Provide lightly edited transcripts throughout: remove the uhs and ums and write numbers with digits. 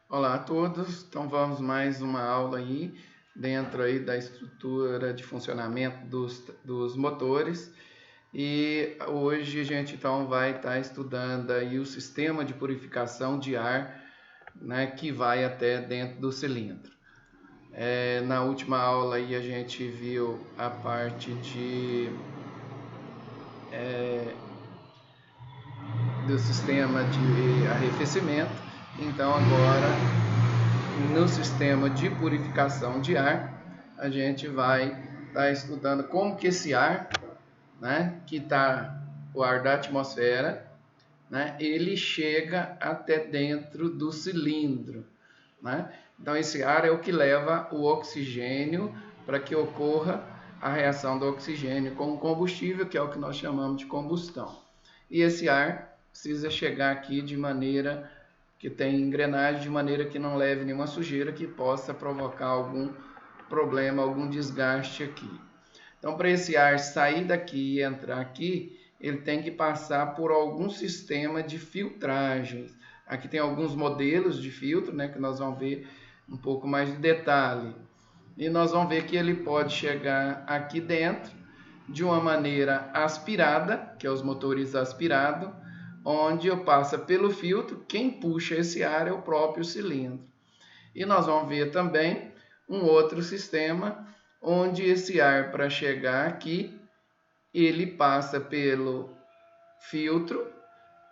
Olá a todos, então vamos mais uma aula aí dentro aí da estrutura de funcionamento dos motores e hoje a gente então vai estar estudando aí o sistema de purificação de ar, né, que vai até dentro do cilindro. Na última aula aí a gente viu a parte do sistema de arrefecimento, então agora no sistema de purificação de ar, a gente vai estar estudando como que esse ar, né, que está o ar da atmosfera, né, ele chega até dentro do cilindro, né? Então esse ar é o que leva o oxigênio para que ocorra a reação do oxigênio com o combustível, que é o que nós chamamos de combustão. E esse ar precisa chegar aqui de maneira que tem engrenagem, de maneira que não leve nenhuma sujeira que possa provocar algum problema, algum desgaste aqui. Então, para esse ar sair daqui e entrar aqui, ele tem que passar por algum sistema de filtragem. Aqui tem alguns modelos de filtro, né, que nós vamos ver um pouco mais de detalhe. E nós vamos ver que ele pode chegar aqui dentro de uma maneira aspirada, que é os motores aspirados, onde eu passo pelo filtro, quem puxa esse ar é o próprio cilindro. E nós vamos ver também um outro sistema, onde esse ar, para chegar aqui, ele passa pelo filtro,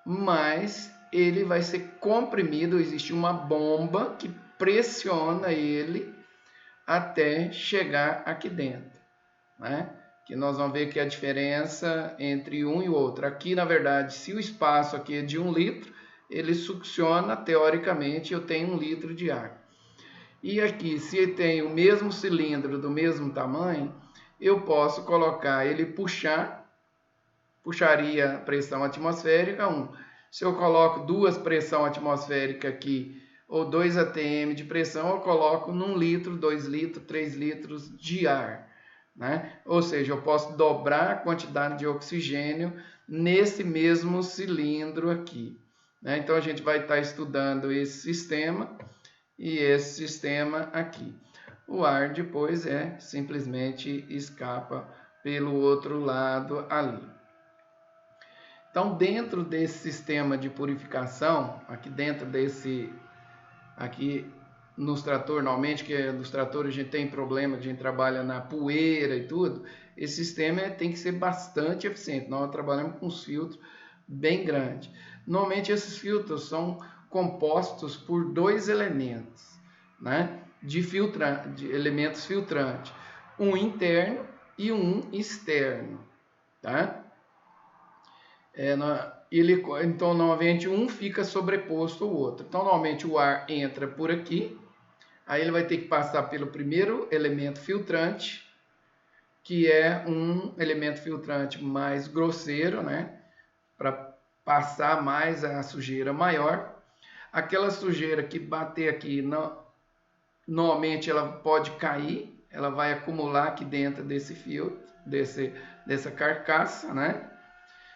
mas ele vai ser comprimido, existe uma bomba que pressiona ele até chegar aqui dentro, né? Que nós vamos ver que a diferença entre um e o outro. Aqui, na verdade, se o espaço aqui é de 1 litro, ele succiona, teoricamente, eu tenho 1 litro de ar. E aqui, se tem o mesmo cilindro do mesmo tamanho, eu posso colocar ele puxaria pressão atmosférica 1. Se eu coloco 2 pressão atmosférica aqui, ou 2 atm de pressão, eu coloco num litro, 2 litros, 3 litros de ar, né? Ou seja, eu posso dobrar a quantidade de oxigênio nesse mesmo cilindro aqui, né? Então a gente vai estar estudando esse sistema e esse sistema aqui. O ar depois simplesmente escapa pelo outro lado ali. Então, dentro desse sistema de purificação, aqui dentro desse, aqui nos tratores, normalmente que nos tratores a gente tem problema, a gente trabalha na poeira e tudo, esse sistema tem que ser bastante eficiente. Nós trabalhamos com os filtros bem grandes. Normalmente esses filtros são compostos por 2 elementos, né? De elementos filtrantes, um interno e um externo, tá? Então, normalmente um fica sobreposto ao outro. Então, normalmente o ar entra por aqui, aí ele vai ter que passar pelo primeiro elemento filtrante, que é um elemento filtrante mais grosseiro, né? Para passar mais a sujeira maior. Aquela sujeira que bater aqui, normalmente ela pode cair, ela vai acumular aqui dentro desse filtro, dessa carcaça, né?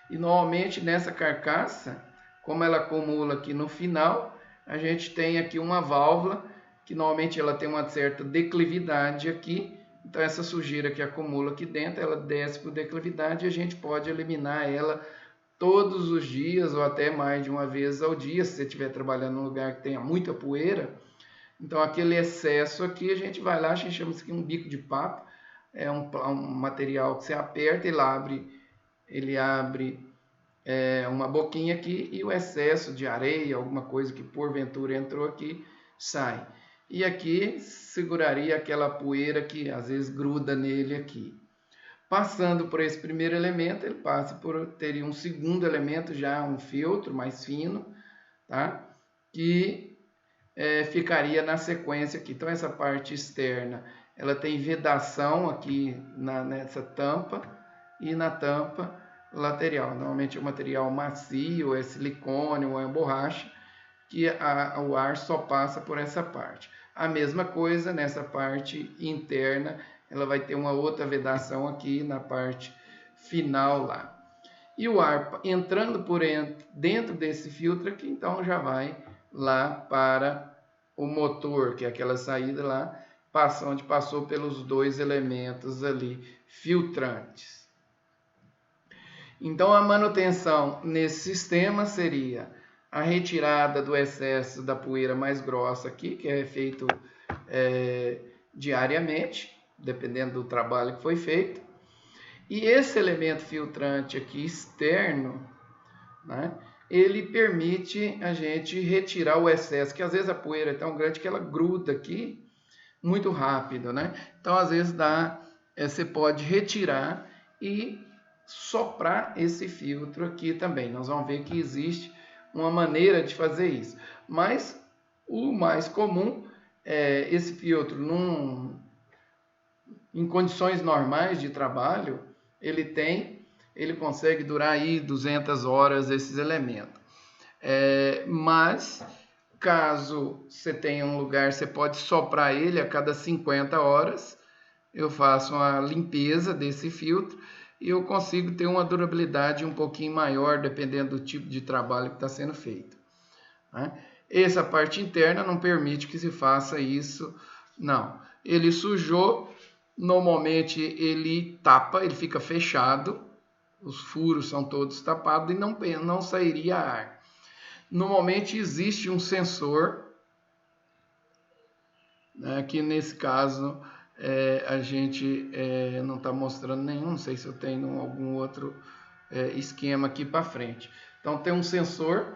E normalmente nessa carcaça, como ela acumula aqui no final, a gente tem aqui uma válvula que normalmente ela tem uma certa declividade aqui. Então essa sujeira que acumula aqui dentro, ela desce por declividade e a gente pode eliminar ela todos os dias ou até mais de uma vez ao dia, se você estiver trabalhando num lugar que tenha muita poeira. Então aquele excesso aqui a gente vai lá, a gente chama isso aqui um bico de papo, é um material que você aperta, ele abre uma boquinha aqui e o excesso de areia, alguma coisa que porventura entrou aqui, sai. E aqui seguraria aquela poeira que às vezes gruda nele aqui. Passando por esse primeiro elemento, ele teria um segundo elemento, já um filtro mais fino, tá? Que ficaria na sequência aqui. Então essa parte externa, ela tem vedação aqui nessa tampa e na tampa lateral. Normalmente é um material macio, é silicone ou é borracha, que o ar só passa por essa parte. A mesma coisa nessa parte interna, ela vai ter uma outra vedação aqui na parte final lá. E o ar entrando por dentro desse filtro aqui, então já vai lá para o motor, que é aquela saída lá, onde passou pelos dois elementos ali filtrantes. Então, a manutenção nesse sistema seria a retirada do excesso da poeira mais grossa aqui, que é feito diariamente, dependendo do trabalho que foi feito. E esse elemento filtrante aqui externo, né, ele permite a gente retirar o excesso, que às vezes a poeira é tão grande que ela gruda aqui muito rápido, né? Então, às vezes você pode retirar e soprar esse filtro aqui também. Nós vamos ver que existe uma maneira de fazer isso. Mas o mais comum é esse filtro, em condições normais de trabalho, ele consegue durar aí 200 horas esses elementos. Mas caso você tenha um lugar, você pode soprar ele a cada 50 horas. Eu faço uma limpeza desse filtro e eu consigo ter uma durabilidade um pouquinho maior, dependendo do tipo de trabalho que está sendo feito, né? Essa parte interna não permite que se faça isso, não. Ele sujou, normalmente ele tapa, ele fica fechado, os furos são todos tapados e não sairia ar. Normalmente existe um sensor, né, que nesse caso a gente não está mostrando nenhum, não sei se eu tenho algum outro esquema aqui para frente. Então tem um sensor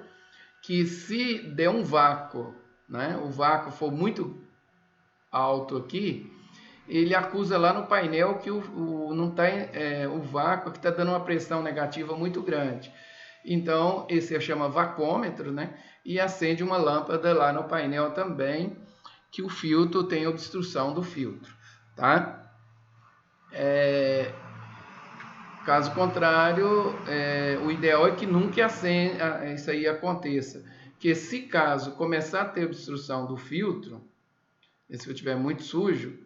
que, se der um vácuo, né, o vácuo for muito alto aqui, ele acusa lá no painel que não tá, o vácuo que está dando uma pressão negativa muito grande. Então, esse chama vacômetro, né? E acende uma lâmpada lá no painel também, que o filtro tem obstrução do filtro, tá? Caso contrário, o ideal é que nunca isso aí aconteça. Que se caso começar a ter obstrução do filtro, se eu tiver muito sujo,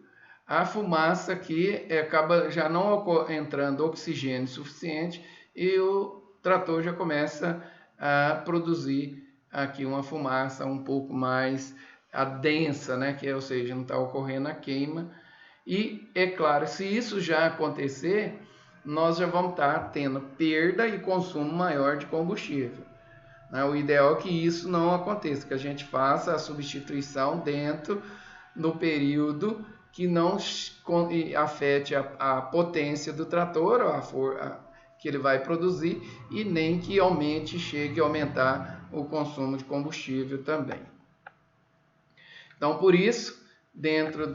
a fumaça aqui acaba já não entrando oxigênio suficiente e o trator já começa a produzir aqui uma fumaça um pouco mais densa, né? Ou seja, não está ocorrendo a queima. E, é claro, se isso já acontecer, nós já vamos estar tendo perda e consumo maior de combustível, né? O ideal é que isso não aconteça, que a gente faça a substituição dentro do período que não afete a potência do trator, que ele vai produzir, e nem que chegue a aumentar o consumo de combustível também. Então, por isso, dentro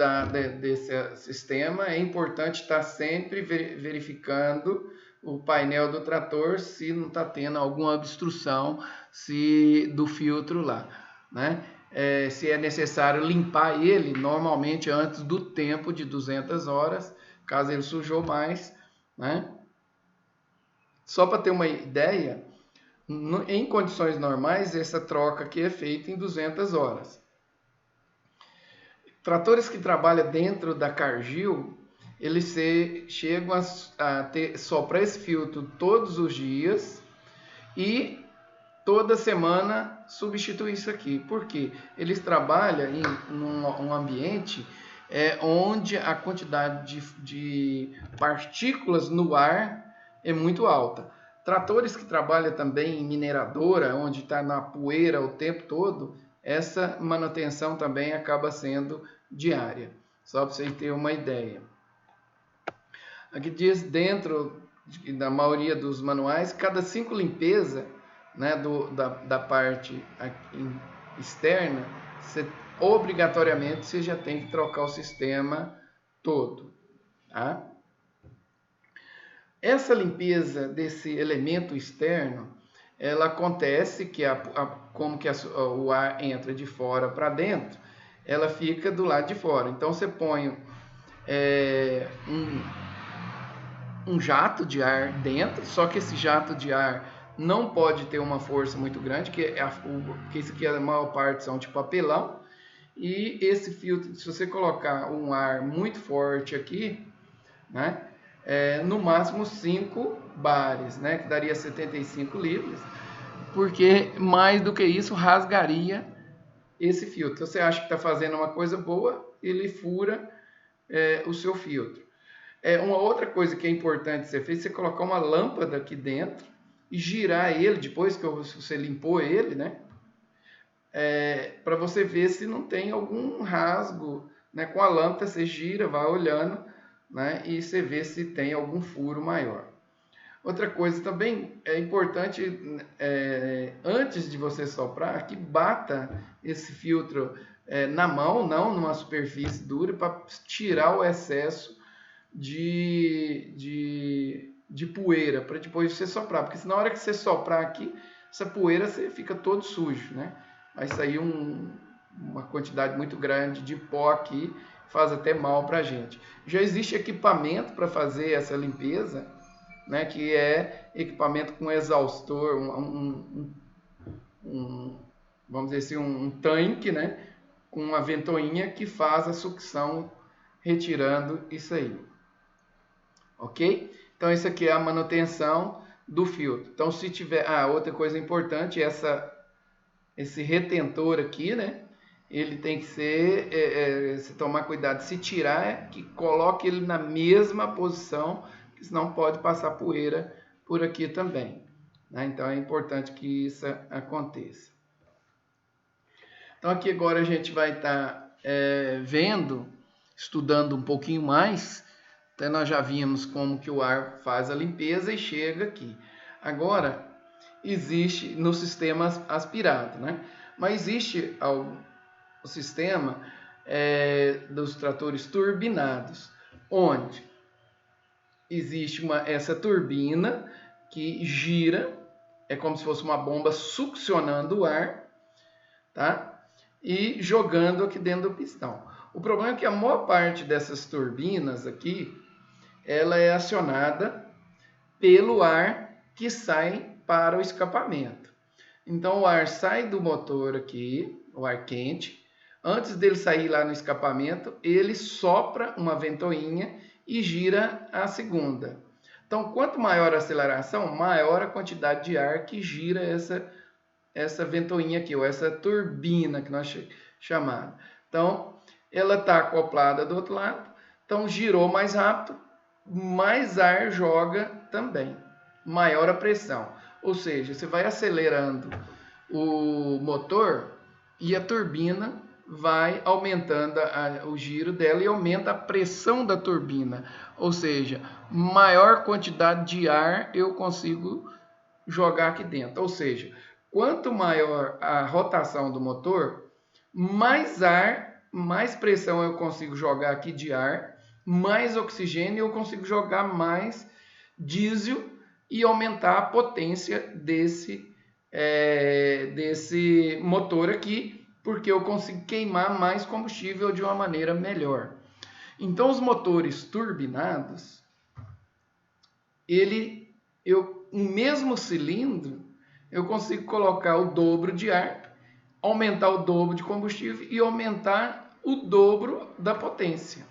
desse sistema, é importante estar sempre verificando o painel do trator se não está tendo alguma obstrução do filtro lá, né? Se é necessário limpar ele, normalmente antes do tempo de 200 horas, caso ele sujou mais, né? Só para ter uma ideia, em condições normais, essa troca aqui é feita em 200 horas. Tratores que trabalham dentro da Cargill, eles chegam a soprar esse filtro todos os dias e toda semana substituir isso aqui. Por quê? Eles trabalham em um ambiente onde a quantidade de partículas no ar é muito alta. Tratores que trabalham também em mineradora, onde está na poeira o tempo todo, essa manutenção também acaba sendo diária. Só para vocês terem uma ideia. Aqui diz, dentro da maioria dos manuais, cada 5 limpezas, né, da parte externa, obrigatoriamente você já tem que trocar o sistema todo, tá? Essa limpeza desse elemento externo, ela acontece que como que o ar entra de fora para dentro, ela fica do lado de fora. Então você põe um jato de ar dentro, só que esse jato de ar não pode ter uma força muito grande, que isso aqui a maior parte são de papelão, e esse filtro, se você colocar um ar muito forte aqui, né, no máximo 5 bares, né, que daria 75 litros, porque mais do que isso rasgaria esse filtro. Você acha que está fazendo uma coisa boa, ele fura o seu filtro. Uma outra coisa que é importante ser feita, você colocar uma lâmpada aqui dentro e girar ele, depois que você limpou ele, né? Para você ver se não tem algum rasgo, né? Com a lâmpada você gira, vai olhando, né? E você vê se tem algum furo maior. Outra coisa também é importante, antes de você soprar, que bata esse filtro na mão, não numa superfície dura, para tirar o excesso de poeira, para depois você soprar. Porque na hora que você soprar aqui, essa poeira você fica todo sujo, né? Vai sair uma quantidade muito grande de pó aqui, faz até mal para a gente. Já existe equipamento para fazer essa limpeza, né, que é equipamento com exaustor, vamos dizer assim, um tanque, né, com uma ventoinha que faz a sucção retirando isso aí. Ok? Então, isso aqui é a manutenção do filtro. Então, se tiver... outra coisa importante, esse retentor aqui, né, ele tem que ser... se tomar cuidado, se tirar, que coloque ele na mesma posição, senão pode passar poeira por aqui também, né? Então é importante que isso aconteça. Então aqui agora a gente vai estar estudando um pouquinho mais. Até nós já vimos como que o ar faz a limpeza e chega aqui. Agora existe no sistema aspirado, né? Mas existe o sistema dos tratores turbinados, onde existe essa turbina que gira, é como se fosse uma bomba succionando o ar, tá? E jogando aqui dentro do pistão. O problema é que a maior parte dessas turbinas aqui, ela é acionada pelo ar que sai para o escapamento. Então o ar sai do motor aqui, o ar quente, antes dele sair lá no escapamento, ele sopra uma ventoinha e gira a segunda. Então, quanto maior a aceleração, maior a quantidade de ar que gira essa ventoinha aqui, ou essa turbina que nós chamamos. Então, ela está acoplada do outro lado, então girou mais rápido, mais ar joga também, maior a pressão. Ou seja, você vai acelerando o motor e a turbina vai aumentando o giro dela e aumenta a pressão da turbina. Ou seja, maior quantidade de ar eu consigo jogar aqui dentro. Ou seja, quanto maior a rotação do motor, mais ar, mais pressão eu consigo jogar aqui de ar, mais oxigênio eu consigo jogar mais diesel e aumentar a potência desse motor aqui, porque eu consigo queimar mais combustível de uma maneira melhor. Então, os motores turbinados, um mesmo cilindro, eu consigo colocar o dobro de ar, aumentar o dobro de combustível e aumentar o dobro da potência,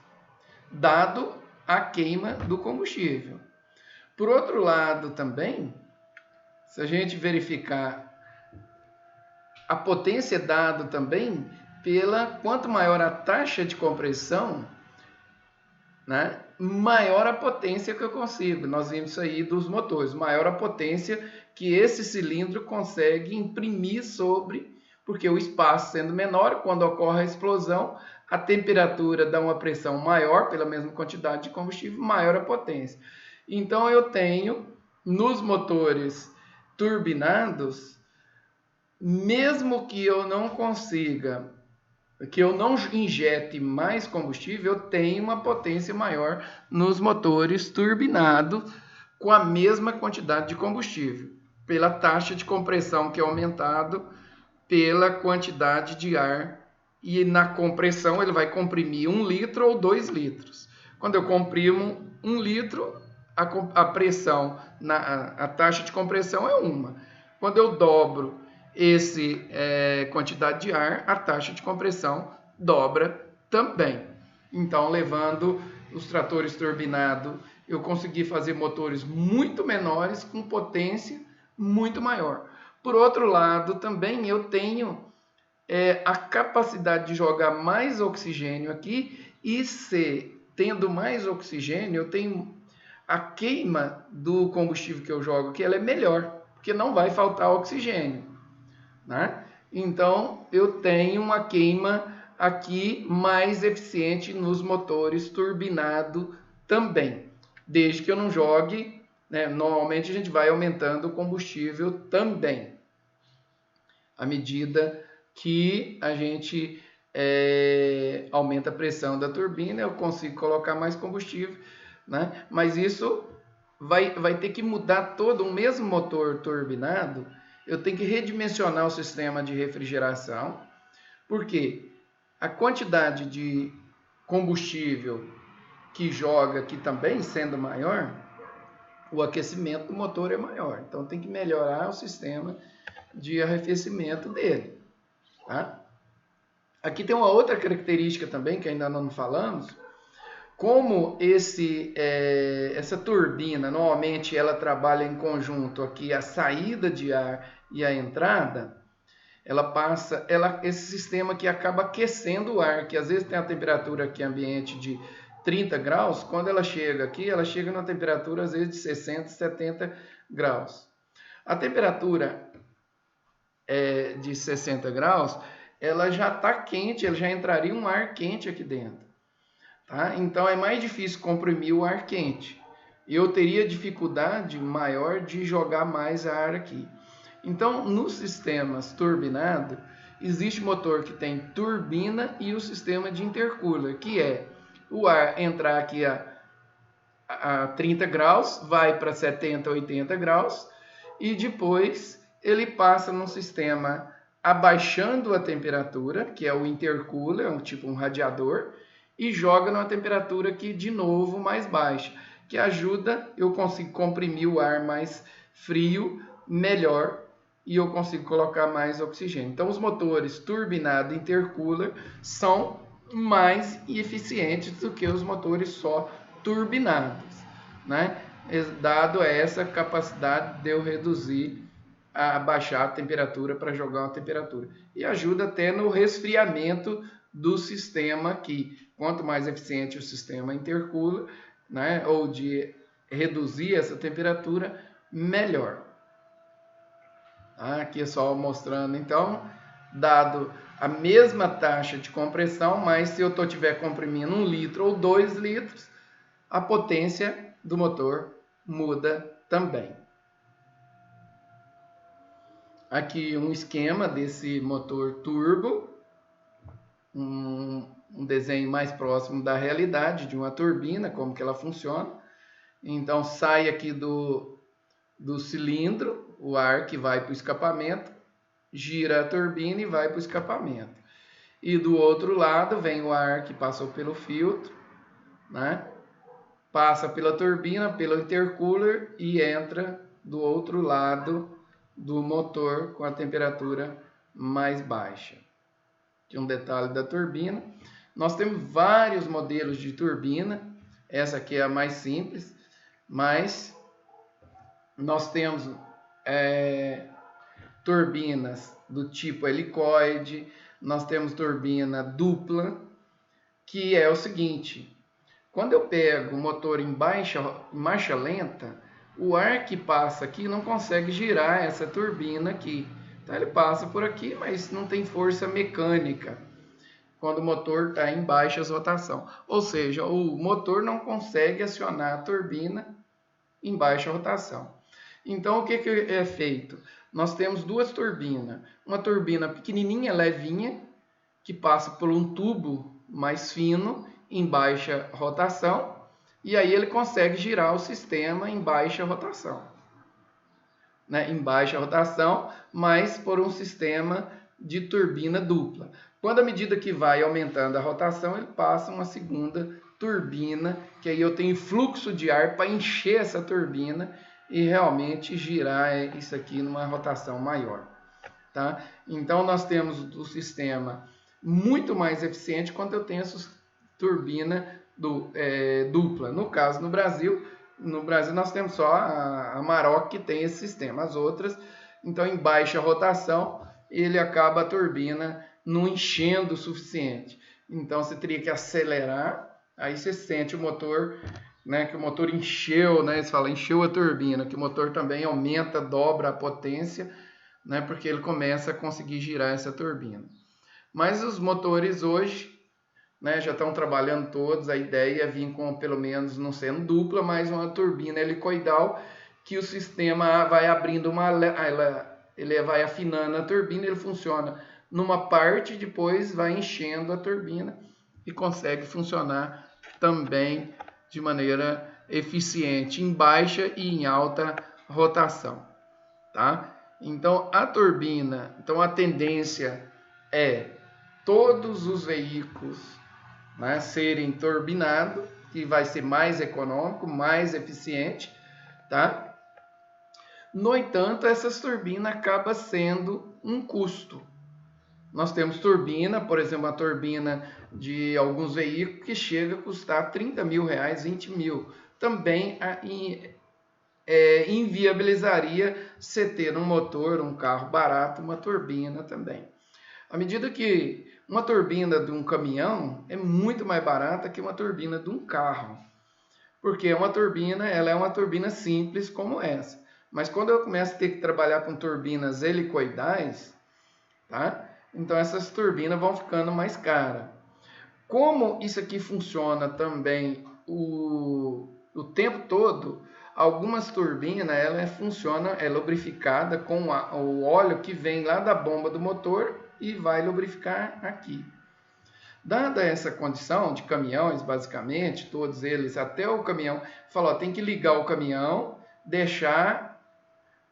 dado a queima do combustível. Por outro lado também, se a gente verificar, a potência é dada também quanto maior a taxa de compressão, né, maior a potência que eu consigo. Nós vimos isso aí dos motores, maior a potência que esse cilindro consegue imprimir porque o espaço sendo menor, quando ocorre a explosão, a temperatura dá uma pressão maior pela mesma quantidade de combustível, maior a potência. Então eu tenho nos motores turbinados, mesmo que eu não consiga, que eu não injete mais combustível, eu tenho uma potência maior nos motores turbinados com a mesma quantidade de combustível, pela taxa de compressão que é aumentado pela quantidade de ar, e na compressão ele vai comprimir 1 litro ou 2 litros. Quando eu comprimo 1 litro, a pressão, a taxa de compressão é 1. Quando eu dobro quantidade de ar, a taxa de compressão dobra também. Então, levando os tratores turbinados, eu consegui fazer motores muito menores com potência muito maior. Por outro lado, também eu tenho a capacidade de jogar mais oxigênio aqui, e tendo mais oxigênio, eu tenho a queima do combustível que eu jogo aqui, ela é melhor, porque não vai faltar oxigênio, né? Então, eu tenho uma queima aqui mais eficiente nos motores turbinado também, desde que eu não jogue, né? Normalmente a gente vai aumentando o combustível também, à medida que a gente aumenta a pressão da turbina, eu consigo colocar mais combustível, né? Mas isso vai ter que mudar todo o mesmo motor turbinado. Eu tenho que redimensionar o sistema de refrigeração, porque a quantidade de combustível que joga aqui também sendo maior, o aquecimento do motor é maior. Então tem que melhorar o sistema de arrefecimento dele, tá? Aqui tem uma outra característica também que ainda não falamos. Como essa turbina, normalmente ela trabalha em conjunto aqui, a saída de ar e a entrada, esse sistema aqui acaba aquecendo o ar, que às vezes tem a temperatura aqui ambiente de 30 graus, quando ela chega aqui, ela chega na temperatura às vezes de 60, 70 graus. A temperatura de 60 graus, ela já está quente, ela já entraria um ar quente aqui dentro. Tá? Então é mais difícil comprimir o ar quente. Eu teria dificuldade maior de jogar mais ar aqui. Então, nos sistemas turbinados, existe motor que tem turbina e o sistema de intercooler, que é o ar entrar aqui a 30 graus, vai para 70, 80 graus, e depois ele passa num sistema abaixando a temperatura, que é o intercooler, tipo um radiador, e joga numa temperatura aqui de novo mais baixa, que ajuda, eu consigo comprimir o ar mais frio, melhor, e eu consigo colocar mais oxigênio. Então, os motores turbinado intercooler são mais eficientes do que os motores só turbinados, né? Dado essa capacidade de eu reduzir, baixar a temperatura para jogar uma temperatura. E ajuda até no resfriamento do sistema aqui. Quanto mais eficiente o sistema intercooler, né, ou de reduzir essa temperatura, melhor. Aqui é só mostrando, então, dado a mesma taxa de compressão, mas se eu estiver comprimindo 1 litro ou 2 litros, a potência do motor muda também. Aqui um esquema desse motor turbo, um desenho mais próximo da realidade de uma turbina, como que ela funciona. Então sai aqui do cilindro o ar que vai para o escapamento, gira a turbina e vai para o escapamento. E do outro lado vem o ar que passou pelo filtro, né? Passa pela turbina, pelo intercooler e entra do outro lado do motor com a temperatura mais baixa. Aqui um detalhe da turbina. Nós temos vários modelos de turbina. Essa aqui é a mais simples, mas nós temos turbinas do tipo helicoide, nós temos turbina dupla, que é o seguinte: quando eu pego o motor em marcha lenta, o ar que passa aqui não consegue girar essa turbina aqui. Então ele passa por aqui, mas não tem força mecânica quando o motor está em baixa rotação. Ou seja, o motor não consegue acionar a turbina em baixa rotação. Então o que é feito? Nós temos duas turbinas. Uma turbina pequenininha, levinha, que passa por um tubo mais fino em baixa rotação, e aí ele consegue girar o sistema em baixa rotação, né? Em baixa rotação, mas por um sistema de turbina dupla. Quando à medida que vai aumentando a rotação, ele passa uma segunda turbina, que aí eu tenho fluxo de ar para encher essa turbina e realmente girar isso aqui numa rotação maior, tá? Então nós temos o sistema muito mais eficiente quando eu tenho essa turbina dupla. No caso, no Brasil nós temos só a Amarok que tem esse sistema. As outras, então, em baixa rotação, ele acaba a turbina não enchendo o suficiente. Então você teria que acelerar, aí você sente o motor, né, que o motor encheu, né, eles falam encheu a turbina, que o motor também aumenta, dobra a potência, né, porque ele começa a conseguir girar essa turbina. Mas os motores hoje, né, já estão trabalhando todos, a ideia é vir com pelo menos, não sendo dupla, mas uma turbina helicoidal, que o sistema vai abrindo ele vai afinando a turbina, ele funciona numa parte, depois vai enchendo a turbina e consegue funcionar também de maneira eficiente em baixa e em alta rotação, tá? Então a turbina, então a tendência é todos os veículos, né, serem turbinados, que vai ser mais econômico, mais eficiente, tá? No entanto, essas turbinas acabam sendo um custo. Nós temos turbina, por exemplo, a turbina de alguns veículos que chega a custar 30 mil reais, 20 mil. Também inviabilizaria você ter um motor, um carro barato, uma turbina também. À medida que uma turbina de um caminhão é muito mais barata que uma turbina de um carro. Porque uma turbina, ela é uma turbina simples como essa. Mas quando eu começo a ter que trabalhar com turbinas helicoidais, tá? Então essas turbinas vão ficando mais caras. Como isso aqui funciona também o tempo todo, algumas turbinas ela funciona, é lubrificada com o óleo que vem lá da bomba do motor e vai lubrificar aqui. Dada essa condição de caminhões, basicamente, todos eles, até o caminhão, falou, tem que ligar o caminhão, deixar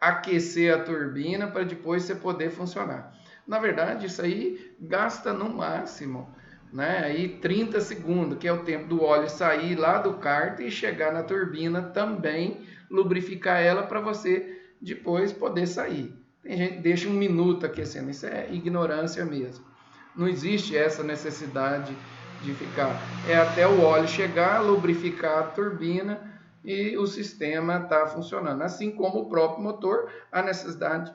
aquecer a turbina para depois você poder funcionar. Na verdade, isso aí gasta no máximo, né, aí 30 segundos, que é o tempo do óleo sair lá do cárter e chegar na turbina também, lubrificar ela para você depois poder sair. Tem gente que deixa 1 minuto aquecendo, isso é ignorância mesmo. Não existe essa necessidade de ficar. É até o óleo chegar, lubrificar a turbina e o sistema está funcionando. Assim como o próprio motor, a necessidade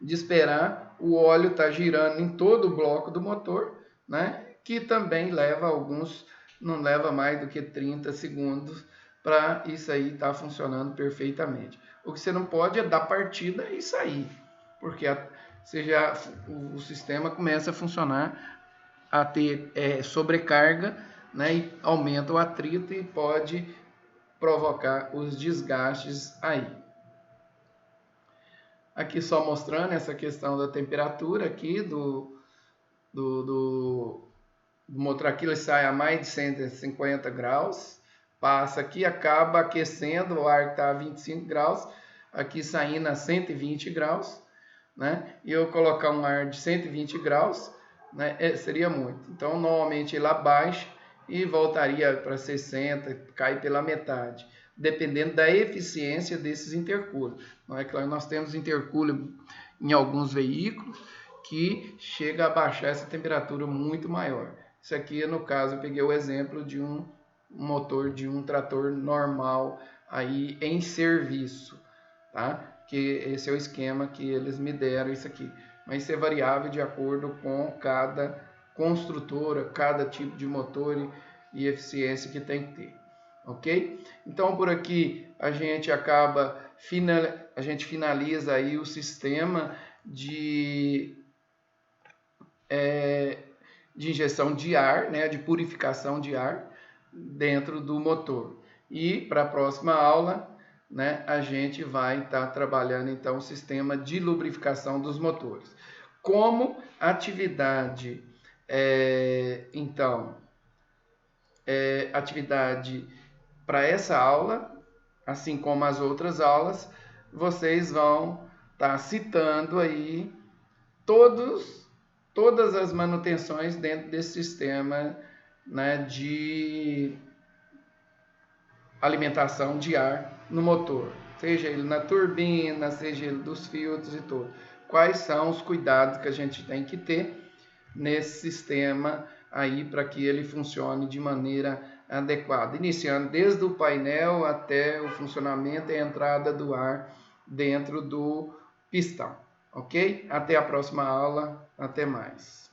de esperar o óleo estar girando em todo o bloco do motor, né? Que também leva não leva mais do que 30 segundos para isso aí estar funcionando perfeitamente. O que você não pode é dar partida e sair, porque o sistema começa a funcionar, a ter sobrecarga, né, e aumenta o atrito e pode provocar os desgastes aí. Aqui só mostrando essa questão da temperatura aqui do motor. Aqui ele sai a mais de 150 graus, passa aqui, acaba aquecendo, o ar está a 25 graus, aqui saindo a 120 graus, né? E eu colocar um ar de 120 graus, né, seria muito. Então, normalmente ele abaixa e voltaria para 60, cai pela metade, dependendo da eficiência desses intercoolos. Não é claro, nós temos intercooler em alguns veículos que chega a baixar essa temperatura muito maior. Isso aqui, no caso, eu peguei o exemplo de um motor de um trator normal aí em serviço, tá? Que esse é o esquema que eles me deram isso aqui. Mas isso é variável de acordo com cada construtora, cada tipo de motor e eficiência que tem que ter, ok? Então por aqui a gente finaliza aí o sistema de injeção de ar, né, de purificação de ar dentro do motor. E para a próxima aula, né, a gente vai estar trabalhando então o sistema de lubrificação dos motores. Como atividade, atividade para essa aula, assim como as outras aulas, vocês vão estar citando aí todas as manutenções dentro desse sistema, né, de alimentação de ar no motor, seja ele na turbina, seja ele dos filtros e tudo. Quais são os cuidados que a gente tem que ter nesse sistema aí para que ele funcione de maneira adequada, iniciando desde o painel até o funcionamento e a entrada do ar dentro do pistão, ok? Até a próxima aula. Até mais.